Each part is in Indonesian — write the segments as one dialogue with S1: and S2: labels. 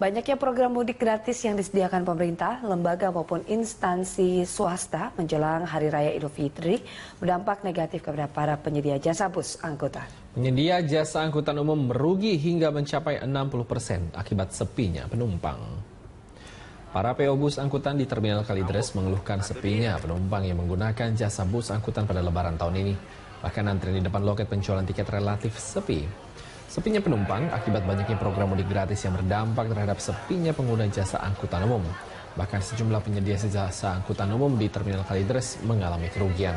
S1: Banyaknya program mudik gratis yang disediakan pemerintah, lembaga maupun instansi swasta menjelang Hari Raya Idul Fitri berdampak negatif kepada para penyedia jasa bus angkutan.
S2: Penyedia jasa angkutan umum merugi hingga mencapai 60% akibat sepinya penumpang. Para PO bus angkutan di Terminal Kalideres mengeluhkan sepinya penumpang yang menggunakan jasa bus angkutan pada Lebaran tahun ini. Bahkan antrian di depan loket penjualan tiket relatif sepi. Sepinya penumpang akibat banyaknya program mudik gratis yang berdampak terhadap sepinya pengguna jasa angkutan umum. Bahkan sejumlah penyedia jasa angkutan umum di Terminal Kalideres mengalami kerugian.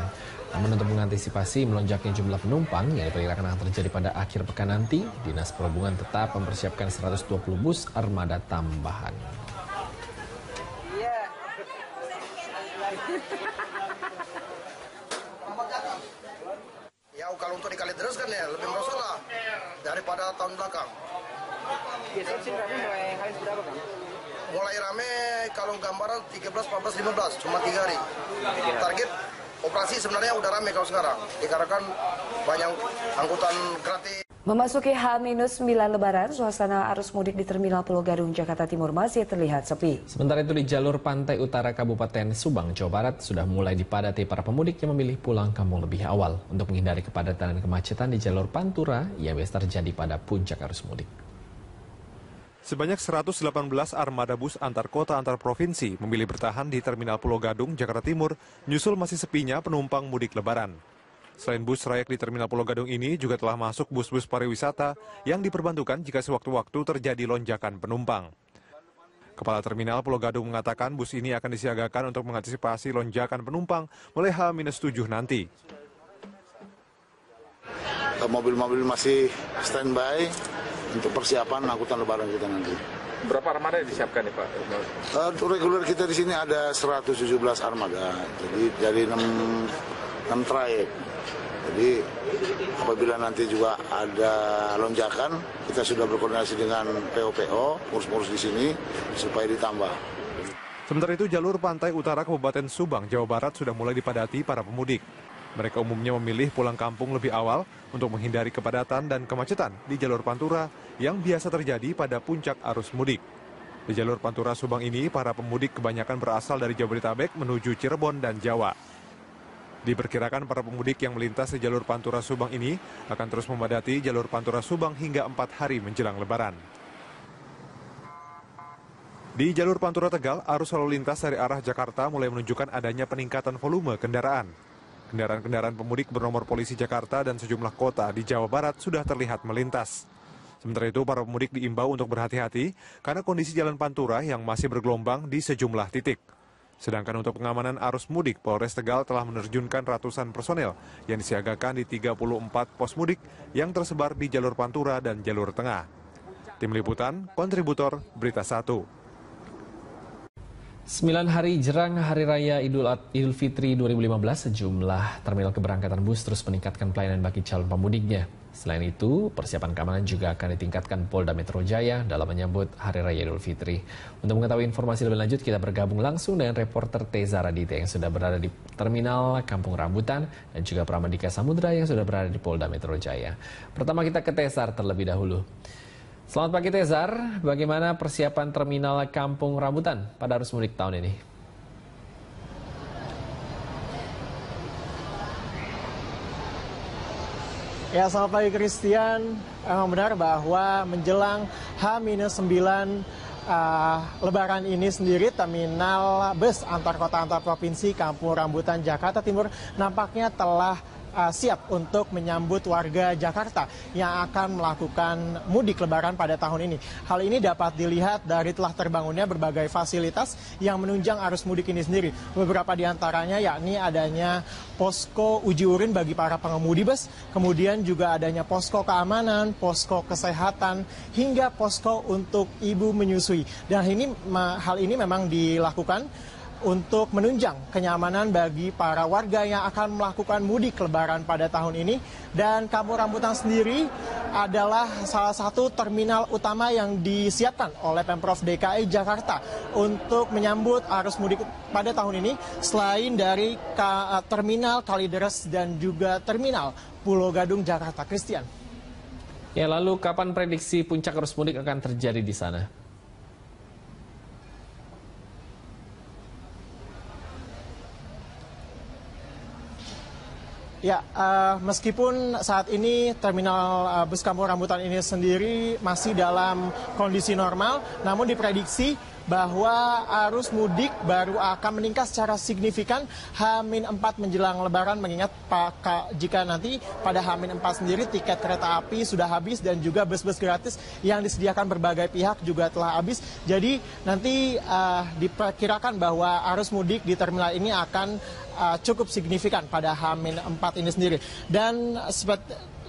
S2: Namun untuk mengantisipasi melonjaknya jumlah penumpang yang diperkirakan akan terjadi pada akhir pekan nanti, Dinas Perhubungan tetap mempersiapkan 120 bus armada tambahan.
S3: Ya, kalau untuk di Kalideres kan ya lebih merosot lah daripada tahun belakang.
S4: Biasanya sih rame mulai hari berapa, Bang?
S3: Mulai rame kalau gambaran 13, 14, 15, cuma 3 hari. Target operasi sebenarnya udah rame kalau sekarang, dikarenakan banyak angkutan gratis.
S1: Memasuki H-9 Lebaran, suasana arus mudik di Terminal Pulau Gadung, Jakarta Timur masih terlihat sepi.
S2: Sementara itu di jalur pantai utara Kabupaten Subang, Jawa Barat sudah mulai dipadati para pemudik yang memilih pulang kampung lebih awal untuk menghindari kepadatan dan kemacetan di jalur Pantura yang biasa terjadi pada puncak arus mudik.
S5: Sebanyak 118 armada bus antar kota antar provinsi memilih bertahan di Terminal Pulau Gadung, Jakarta Timur, nyusul masih sepinya penumpang mudik Lebaran. Selain bus trayek di Terminal Pulau Gadung ini juga telah masuk bus-bus pariwisata yang diperbantukan jika sewaktu-waktu terjadi lonjakan penumpang. Kepala Terminal Pulau Gadung mengatakan bus ini akan disiagakan untuk mengantisipasi lonjakan penumpang mulai H-7 nanti.
S6: Mobil-mobil masih standby untuk persiapan angkutan Lebaran kita nanti.
S4: Berapa armada yang disiapkan nih, Pak?
S6: Reguler kita di sini ada 117 armada, jadi dari 6 trayek. Jadi apabila nanti juga ada lonjakan, kita sudah berkoordinasi dengan PO-PO, pengurus-pengurus di sini, supaya ditambah.
S5: Sementara itu jalur pantai utara Kabupaten Subang, Jawa Barat sudah mulai dipadati para pemudik. Mereka umumnya memilih pulang kampung lebih awal untuk menghindari kepadatan dan kemacetan di jalur Pantura yang biasa terjadi pada puncak arus mudik. Di jalur Pantura Subang ini, para pemudik kebanyakan berasal dari Jabodetabek menuju Cirebon dan Jawa. Diperkirakan para pemudik yang melintas di jalur Pantura Subang ini akan terus memadati jalur Pantura Subang hingga 4 hari menjelang Lebaran. Di jalur Pantura Tegal, arus lalu lintas dari arah Jakarta mulai menunjukkan adanya peningkatan volume kendaraan. Kendaraan-kendaraan pemudik bernomor polisi Jakarta dan sejumlah kota di Jawa Barat sudah terlihat melintas. Sementara itu, para pemudik diimbau untuk berhati-hati karena kondisi jalan Pantura yang masih bergelombang di sejumlah titik. Sedangkan untuk pengamanan arus mudik, Polres Tegal telah menerjunkan ratusan personel yang disiagakan di 34 pos mudik yang tersebar di jalur Pantura dan jalur tengah. Tim Liputan, Kontributor, Berita 1.
S2: 9 hari jelang Hari Raya Idul Fitri 2015, sejumlah terminal keberangkatan bus terus meningkatkan pelayanan bagi calon pemudiknya. Selain itu, persiapan keamanan juga akan ditingkatkan Polda Metro Jaya dalam menyambut Hari Raya Idul Fitri. Untuk mengetahui informasi lebih lanjut, kita bergabung langsung dengan reporter Teza Raditya yang sudah berada di Terminal Kampung Rambutan dan juga Pramodika Samudra yang sudah berada di Polda Metro Jaya. Pertama kita ke Tezar terlebih dahulu. Selamat pagi Tezar, bagaimana persiapan Terminal Kampung Rambutan pada arus mudik tahun ini?
S7: Ya, selamat pagi Christian. Memang benar bahwa menjelang H-9 Lebaran ini sendiri, terminal bus antar kota antar provinsi Kampung Rambutan Jakarta Timur nampaknya telah siap untuk menyambut warga Jakarta yang akan melakukan mudik Lebaran pada tahun ini. Hal ini dapat dilihat dari telah terbangunnya berbagai fasilitas yang menunjang arus mudik ini sendiri. Beberapa di antaranya yakni adanya posko uji urin bagi para pengemudi bus, kemudian juga adanya posko keamanan, posko kesehatan, hingga posko untuk ibu menyusui. Dan hal ini memang dilakukan untuk menunjang kenyamanan bagi para warga yang akan melakukan mudik Lebaran pada tahun ini. Dan Kampung Rambutan sendiri adalah salah satu terminal utama yang disiapkan oleh Pemprov DKI Jakarta untuk menyambut arus mudik pada tahun ini, selain dari Terminal Kalideres dan juga Terminal Pulau Gadung Jakarta. Christian.
S2: Ya, lalu kapan prediksi puncak arus mudik akan terjadi di sana?
S7: Ya, meskipun saat ini terminal bus Kampung Rambutan ini sendiri masih dalam kondisi normal, namun diprediksi bahwa arus mudik baru akan meningkat secara signifikan H-4 menjelang Lebaran, mengingat jika nanti pada H-4 sendiri tiket kereta api sudah habis dan juga bus-bus gratis yang disediakan berbagai pihak juga telah habis. Jadi nanti diperkirakan bahwa arus mudik di terminal ini akan cukup signifikan pada H-4 ini sendiri. Dan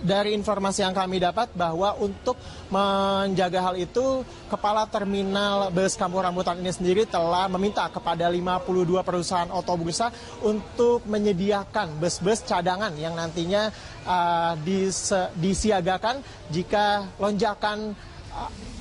S7: dari informasi yang kami dapat bahwa untuk menjaga hal itu, Kepala Terminal Bus Kampung Rambutan ini sendiri telah meminta kepada 52 perusahaan otobusa untuk menyediakan bus-bus cadangan yang nantinya disiagakan jika lonjakan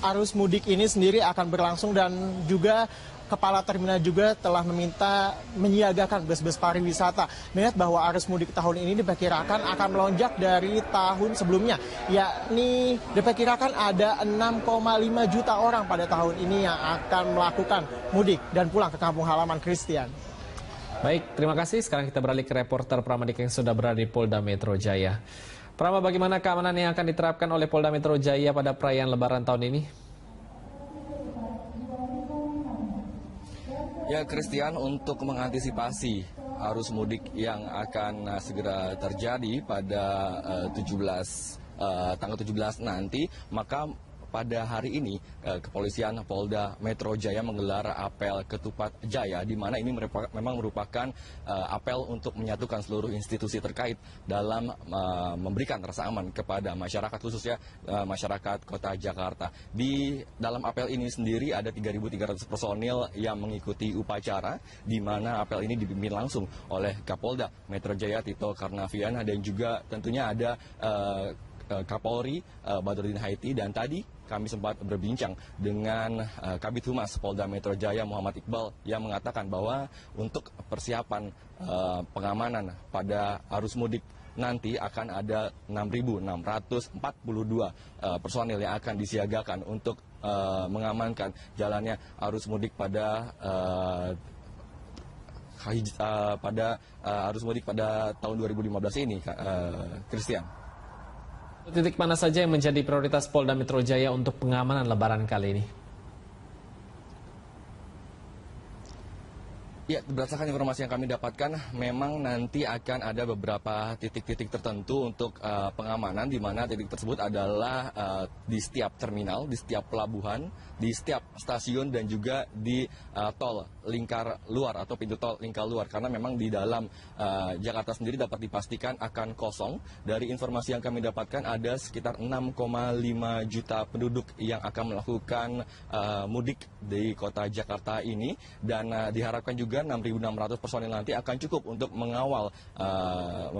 S7: arus mudik ini sendiri akan berlangsung. Dan juga Kepala Terminal juga telah meminta menyiagakan bus-bus pariwisata. Mengingat bahwa arus mudik tahun ini diperkirakan akan melonjak dari tahun sebelumnya, yakni diperkirakan ada 6,5 juta orang pada tahun ini yang akan melakukan mudik dan pulang ke kampung halaman. Christian.
S2: Baik, terima kasih. Sekarang kita beralih ke reporter Pramadik yang sudah berada di Polda Metro Jaya. Prama, bagaimana keamanan yang akan diterapkan oleh Polda Metro Jaya pada perayaan Lebaran tahun ini?
S8: Ya, Christian, untuk mengantisipasi arus mudik yang akan segera terjadi pada tanggal 17 nanti, maka pada hari ini kepolisian Polda Metro Jaya menggelar apel Ketupat Jaya, di mana ini memang merupakan apel untuk menyatukan seluruh institusi terkait dalam memberikan rasa aman kepada masyarakat, khususnya masyarakat Kota Jakarta. Di dalam apel ini sendiri ada 3.300 personil yang mengikuti upacara, di mana apel ini dipimpin langsung oleh Kapolda Metro Jaya Tito Karnavian, dan juga tentunya ada Kapolri Badrodin Haiti. Dan tadi kami sempat berbincang dengan Kabid Humas Polda Metro Jaya Muhammad Iqbal yang mengatakan bahwa untuk persiapan pengamanan pada arus mudik nanti akan ada 6.642 personil yang akan disiagakan untuk mengamankan jalannya arus mudik pada arus mudik pada tahun 2015 ini, Christian.
S2: Titik mana saja yang menjadi prioritas Polda Metro Jaya untuk pengamanan Lebaran kali ini?
S8: Ya, berdasarkan informasi yang kami dapatkan, memang nanti akan ada beberapa titik-titik tertentu untuk pengamanan, di mana titik tersebut adalah di setiap terminal, di setiap pelabuhan, di setiap stasiun, dan juga di tol lingkar luar atau pintu tol lingkar luar. Karena memang di dalam Jakarta sendiri dapat dipastikan akan kosong. Dari informasi yang kami dapatkan, ada sekitar 6,5 juta penduduk yang akan melakukan mudik di kota Jakarta ini, dan diharapkan juga 6.600 personil nanti akan cukup untuk mengawal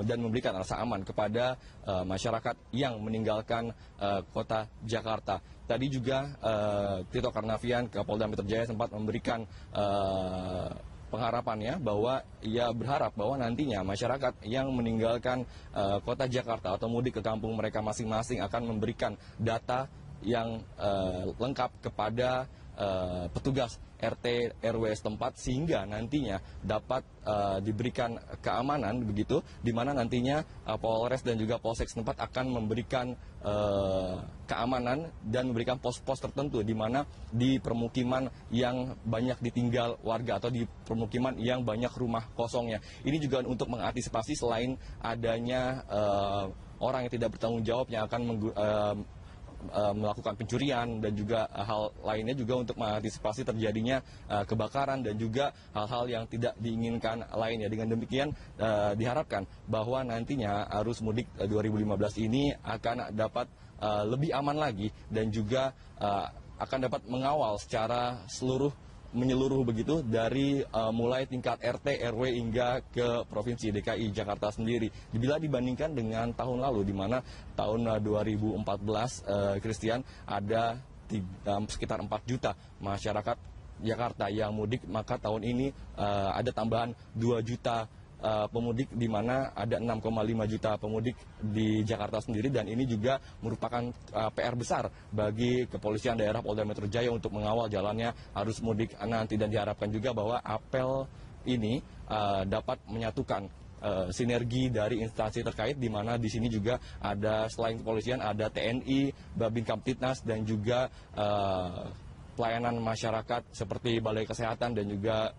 S8: dan memberikan rasa aman kepada masyarakat yang meninggalkan kota Jakarta. Tadi juga Tito Karnavian, Kapolda Metro Jaya, sempat memberikan pengharapannya bahwa ia berharap bahwa nantinya masyarakat yang meninggalkan kota Jakarta atau mudik ke kampung mereka masing-masing akan memberikan data yang lengkap kepada petugas RT RW setempat, sehingga nantinya dapat diberikan keamanan begitu, di mana nantinya Polres dan juga Polsek setempat akan memberikan keamanan dan memberikan pos-pos tertentu, di mana di permukiman yang banyak ditinggal warga atau di permukiman yang banyak rumah kosongnya. Ini juga untuk mengantisipasi selain adanya orang yang tidak bertanggung jawab yang akan melakukan pencurian dan juga hal lainnya, juga untuk mengantisipasi terjadinya kebakaran dan juga hal-hal yang tidak diinginkan lainnya. Dengan demikian diharapkan bahwa nantinya arus mudik 2015 ini akan dapat lebih aman lagi, dan juga akan dapat mengawal secara menyeluruh begitu, dari mulai tingkat RT, RW hingga ke Provinsi DKI Jakarta sendiri. Bila dibandingkan dengan tahun lalu, di mana tahun 2014, Christian, ada sekitar 4 juta masyarakat Jakarta yang mudik, maka tahun ini ada tambahan 2 juta pemudik, di mana ada 6,5 juta pemudik di Jakarta sendiri, dan ini juga merupakan PR besar bagi Kepolisian Daerah Polda Metro Jaya untuk mengawal jalannya arus mudik nanti, dan diharapkan juga bahwa apel ini dapat menyatukan sinergi dari instansi terkait, di mana di sini juga ada selain kepolisian ada TNI, Babin Kamtibnas dan juga pelayanan masyarakat seperti Balai Kesehatan dan juga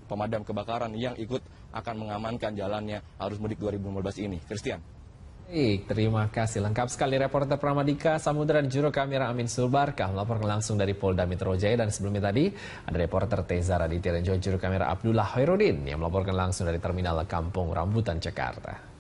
S8: pemadam kebakaran yang ikut akan mengamankan jalannya arus mudik 2015 ini. Christian.
S2: Baik, terima kasih. Lengkap sekali reporter Pramadika Samudra dan juru kamera Amin Sulbarkah melaporkan langsung dari Polda Metro Jaya. Dan sebelumnya tadi ada reporter Teza Raditya dan juru kamera Abdullah Hoirudin yang melaporkan langsung dari Terminal Kampung Rambutan, Jakarta.